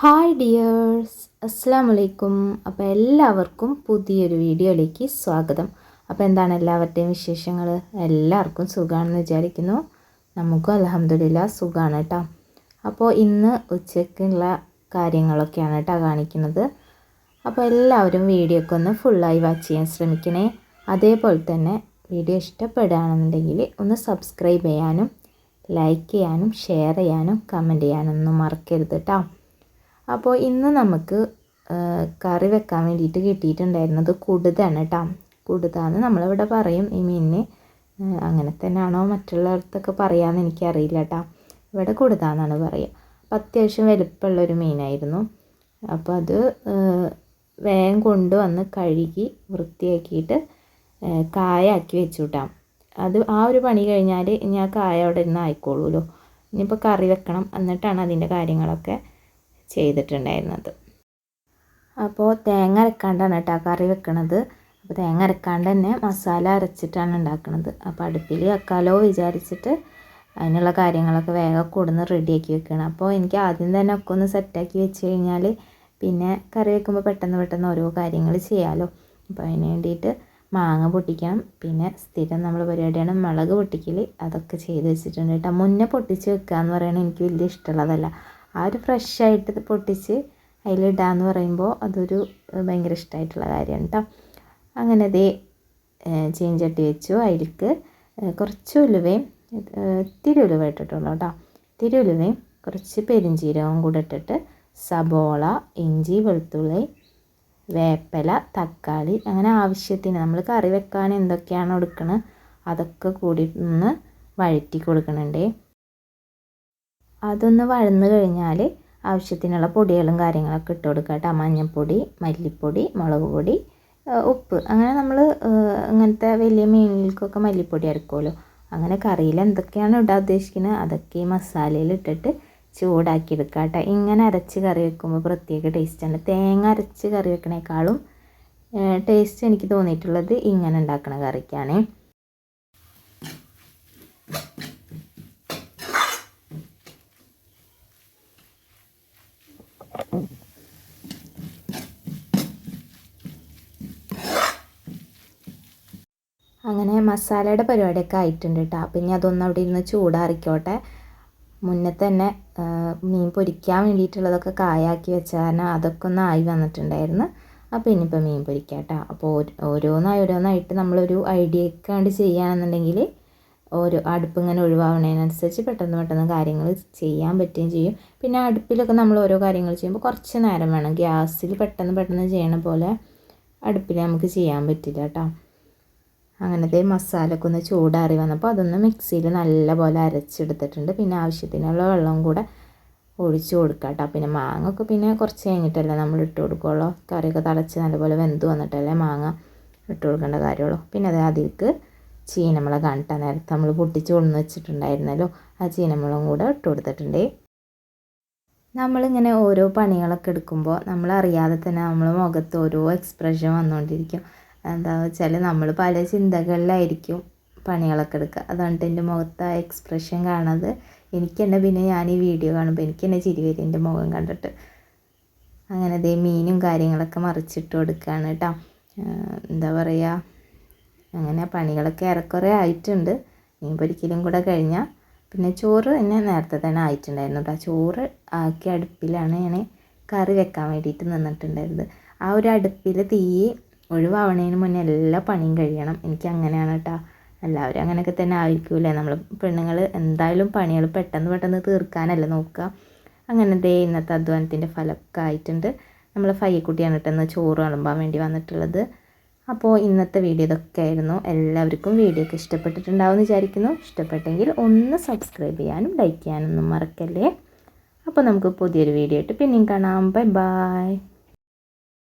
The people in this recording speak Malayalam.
ഹായ് ഡിയേഴ്സ്, അസ്സാം വലൈക്കും. അപ്പോൾ എല്ലാവർക്കും പുതിയൊരു വീഡിയോയിലേക്ക് സ്വാഗതം. അപ്പോൾ എന്താണ് എല്ലാവരുടെയും വിശേഷങ്ങൾ? എല്ലാവർക്കും സുഖമാണെന്ന് വിചാരിക്കുന്നു. നമുക്കും അൽഹംദുലില്ലാ സുഖമാണ് കേട്ടോ. അപ്പോൾ ഇന്ന് ഉച്ചയ്ക്കുള്ള കാര്യങ്ങളൊക്കെയാണ് കേട്ടോ കാണിക്കുന്നത്. അപ്പോൾ എല്ലാവരും വീഡിയോ ഒക്കെ ഒന്ന് ഫുള്ളായി വാച്ച് ചെയ്യാൻ ശ്രമിക്കണേ. അതേപോലെ തന്നെ വീഡിയോ ഇഷ്ടപ്പെടുകയാണെന്നുണ്ടെങ്കിൽ ഒന്ന് സബ്സ്ക്രൈബ് ചെയ്യാനും ലൈക്ക് ചെയ്യാനും ഷെയർ ചെയ്യാനും കമൻറ്റ് ചെയ്യാനൊന്നും മറക്കരുത് കേട്ടോ. അപ്പോൾ ഇന്ന് നമുക്ക് കറി വെക്കാൻ വേണ്ടിയിട്ട് കിട്ടിയിട്ടുണ്ടായിരുന്നത് കുടുതാണ് കേട്ടോ. കുടുതാന്ന് നമ്മളിവിടെ പറയും ഈ മീനിന്. അങ്ങനെ തന്നെയാണോ മറ്റുള്ളവർത്തൊക്കെ പറയാമെന്ന് എനിക്കറിയില്ല കേട്ടോ. ഇവിടെ കുടുതാന്നാണ് പറയുക. അപ്പോൾ അത്യാവശ്യം വലുപ്പമുള്ളൊരു മീനായിരുന്നു. അപ്പോൾ അത് വേഗം കൊണ്ടുവന്ന് കഴുകി വൃത്തിയാക്കിയിട്ട് കായാക്കി വെച്ചു കേട്ടോ. അത് ആ ഒരു പണി കഴിഞ്ഞാൽ ഇനി ആ കായ അവിടെ ഇരുന്ന് ആയിക്കോളൂല്ലോ. ഇനിയിപ്പോൾ കറി വെക്കണം, എന്നിട്ടാണ് അതിൻ്റെ കാര്യങ്ങളൊക്കെ ചെയ്തിട്ടുണ്ടായിരുന്നത്. അപ്പോൾ തേങ്ങ അരക്കാണ്ടാണ് കേട്ടോ കറി വെക്കണത്. അപ്പോൾ തേങ്ങ അരക്കാണ്ട് തന്നെ മസാല അരച്ചിട്ടാണ് ഉണ്ടാക്കുന്നത്. അപ്പോൾ അടുപ്പിൽ വെക്കാലോ വിചാരിച്ചിട്ട് അതിനുള്ള കാര്യങ്ങളൊക്കെ വേഗം കൊടുന്ന് റെഡിയാക്കി വെക്കണം. അപ്പോൾ എനിക്ക് ആദ്യം തന്നെ ഒക്കെ ഒന്ന് സെറ്റാക്കി വെച്ച് കഴിഞ്ഞാൽ പിന്നെ കറി വെക്കുമ്പോൾ പെട്ടെന്ന് ഓരോ കാര്യങ്ങൾ ചെയ്യാമല്ലോ. അപ്പോൾ അതിന് വേണ്ടിയിട്ട് മാങ്ങ പൊട്ടിക്കണം. പിന്നെ സ്ഥിരം നമ്മൾ പരിപാടിയാണ് മുളക് പൊട്ടിക്കൽ. അതൊക്കെ ചെയ്ത് വെച്ചിട്ടുണ്ട് കേട്ടോ. മുന്നേ പൊട്ടിച്ച് വെക്കുക എന്ന് പറയുന്നത് എനിക്ക് വലിയ ഇഷ്ടമുള്ളതല്ല. ആ ഒരു ഫ്രഷായിട്ട് പൊട്ടിച്ച് അതിലിടാന്ന് പറയുമ്പോൾ അതൊരു ഭയങ്കര ഇഷ്ടമായിട്ടുള്ള കാര്യമാണ് കേട്ടോ. അങ്ങനെ ദേ ചീഞ്ചട്ടി വെച്ചു. അതിലേക്ക് കുറച്ച് ഉലുവയും ഇത്തിരി ഉലുവ ഇട്ടിട്ടുള്ളൂ കേട്ടോ. ഇത്തിരി ഉലുവയും കുറച്ച് പെരിഞ്ചീരകവും കൂടെ ഇട്ടിട്ട് സബോള, ഇഞ്ചി, വെളുത്തുള്ളി, വേപ്പില, തക്കാളി, അങ്ങനെ ആവശ്യത്തിന് നമ്മൾ കറി വെക്കാൻ എന്തൊക്കെയാണോ എടുക്കുന്നത് അതൊക്കെ കൂടി ഒന്ന് വഴറ്റി കൊടുക്കണുണ്ടേ. അതൊന്ന് വഴന്ന് കഴിഞ്ഞാൽ ആവശ്യത്തിനുള്ള പൊടികളും കാര്യങ്ങളൊക്കെ ഇട്ട് കൊടുക്കുക കേട്ടോ. മഞ്ഞൾപ്പൊടി, മല്ലിപ്പൊടി, മുളക് പൊടി, ഉപ്പ്. അങ്ങനെ നമ്മൾ അങ്ങനത്തെ വലിയ മീനുകൾക്കൊക്കെ മല്ലിപ്പൊടി അരക്കുമല്ലോ. അങ്ങനെ കറിയിൽ എന്തൊക്കെയാണ് ഇടാൻ ഉദ്ദേശിക്കുന്നത് അതൊക്കെ ഈ മസാലയിൽ ഇട്ടിട്ട് ചൂടാക്കി എടുക്കുക കേട്ടോ. ഇങ്ങനെ അരച്ച് കറി വെക്കുമ്പോൾ പ്രത്യേക ടേസ്റ്റാണ്. തേങ്ങ അരച്ച് കറി വെക്കണേക്കാളും ടേസ്റ്റ് എനിക്ക് തോന്നിയിട്ടുള്ളത് ഇങ്ങനെ ഉണ്ടാക്കണ കറിക്കാണ്. അങ്ങനെ മസാലയുടെ പരിപാടിയൊക്കെ ആയിട്ടുണ്ട് കേട്ടോ. പിന്നെ അതൊന്നും അവിടെ ഇരുന്ന് ചൂടാറിക്കോട്ടെ. മുന്നേ തന്നെ മീൻ പൊരിക്കാൻ വേണ്ടിയിട്ടുള്ളതൊക്കെ കായാക്കി വെച്ച കാരണം അതൊക്കെ ഒന്ന് ആയി വന്നിട്ടുണ്ടായിരുന്നു. അപ്പോൾ ഇനിയിപ്പോൾ മീൻ പൊരിക്കാം കേട്ടോ. അപ്പോൾ ഓരോന്നായിട്ട് നമ്മളൊരു ഐഡിയയൊക്കെ വേണ്ടി ചെയ്യുകയാണെന്നുണ്ടെങ്കിൽ ഓരോ അടുപ്പ് ഇങ്ങനെ ഒഴിവാകുന്നതിനനുസരിച്ച് പെട്ടെന്ന് കാര്യങ്ങൾ ചെയ്യാൻ പറ്റുകയും ചെയ്യും. പിന്നെ അടുപ്പിലൊക്കെ നമ്മൾ ഓരോ കാര്യങ്ങൾ ചെയ്യുമ്പോൾ കുറച്ച് നേരം വേണം. ഗ്യാസിൽ പെട്ടെന്ന് ചെയ്യണ പോലെ അടുപ്പിൽ നമുക്ക് ചെയ്യാൻ പറ്റില്ല കേട്ടോ. അങ്ങനത്തെ മസാലയൊക്കെ ഒന്ന് ചൂടാറി വന്നപ്പോൾ അതൊന്ന് മിക്സിയിൽ നല്ലപോലെ അരച്ചെടുത്തിട്ടുണ്ട്. പിന്നെ ആവശ്യത്തിനുള്ള വെള്ളം കൂടെ ഒഴിച്ച് കൊടുക്കുക കേട്ടോ. പിന്നെ മാങ്ങയൊക്കെ പിന്നെ കുറച്ച് കഴിഞ്ഞിട്ടല്ലേ നമ്മൾ ഇട്ട് കൊടുക്കുകയുള്ളൂ. കറിയൊക്കെ തിളച്ച് നല്ലപോലെ വെന്ത് വന്നിട്ടല്ലേ മാങ്ങ ഇട്ട് കൊടുക്കേണ്ട കാര്യമുള്ളൂ. പിന്നെ അത് അതിലേക്ക് ചീനമുളക് കണ്ടിട്ട് നേരത്തെ നമ്മൾ പൊട്ടിച്ച് കൊണ്ടുവന്ന് വെച്ചിട്ടുണ്ടായിരുന്നല്ലോ, ആ ചീനമുളകും കൂടെ ഇട്ട് കൊടുത്തിട്ടുണ്ട്. നമ്മളിങ്ങനെ ഓരോ പണികളൊക്കെ എടുക്കുമ്പോൾ നമ്മളറിയാതെ തന്നെ നമ്മൾ മുഖത്ത് ഓരോ എക്സ്പ്രഷൻ വന്നുകൊണ്ടിരിക്കും. എന്താണെന്ന് വെച്ചാൽ നമ്മൾ പല ചിന്തകളിലായിരിക്കും പണികളൊക്കെ എടുക്കുക. അതുകൊണ്ട് എൻ്റെ മുഖത്ത് ആ എക്സ്പ്രഷൻ കാണുന്നത് എനിക്ക് തന്നെ പിന്നെ ഞാൻ ഈ വീഡിയോ കാണുമ്പോൾ എനിക്ക് തന്നെ ചിരി വരും എൻ്റെ മുഖം കണ്ടിട്ട്. അങ്ങനെ ദേ മീനും കാര്യങ്ങളൊക്കെ മറിച്ചിട്ട് കൊടുക്കുകയാണ് കേട്ടോ. എന്താ പറയുക, അങ്ങനെ പണികളൊക്കെ ഏറെക്കുറെ ആയിട്ടുണ്ട്. മീൻ പൊരിക്കലും കൂടെ കഴിഞ്ഞാൽ പിന്നെ ചോറ് തന്നെ നേരത്തെ തന്നെ ആയിട്ടുണ്ടായിരുന്നു കേട്ടോ. ചോറ് ആക്കി അടുപ്പിലാണ് ഞാൻ കറി വെക്കാൻ വേണ്ടിയിട്ട് നിന്നിട്ടുണ്ടായിരുന്നത്. ആ ഒരു അടുപ്പിൽ തീ ഒഴിവാവണതിന് മുന്നേ എല്ലാ പണിയും കഴിയണം. എനിക്ക് അങ്ങനെയാണ് കേട്ടോ. എല്ലാവരും അങ്ങനെയൊക്കെ തന്നെ ആയിരിക്കില്ലേ. നമ്മൾ പെണ്ണുങ്ങൾ എന്തായാലും പണികൾ പെട്ടെന്ന് തീർക്കാനല്ല നോക്കുക. അങ്ങനെ ദേ ഇന്നത്തെ അധ്വാനത്തിൻ്റെ ഫലമൊക്കെ ആയിട്ടുണ്ട്. നമ്മൾ ഫയ്യക്കുട്ടിയാണ് കേട്ടോ ചോറ് വിളമ്പാൻ വേണ്ടി വന്നിട്ടുള്ളത്. അപ്പോൾ ഇന്നത്തെ വീഡിയോ ഇതൊക്കെ ആയിരുന്നു. എല്ലാവർക്കും വീഡിയോ ഒക്കെ ഇഷ്ടപ്പെട്ടിട്ടുണ്ടാവുമെന്ന് വിചാരിക്കുന്നു. ഇഷ്ടപ്പെട്ടെങ്കിൽ ഒന്ന് സബ്സ്ക്രൈബ് ചെയ്യാനും ലൈക്ക് ചെയ്യാനൊന്നും മറക്കല്ലേ. അപ്പോൾ നമുക്ക് പുതിയൊരു വീഡിയോ ആയിട്ട് പിന്നെയും കാണാം. ബൈ.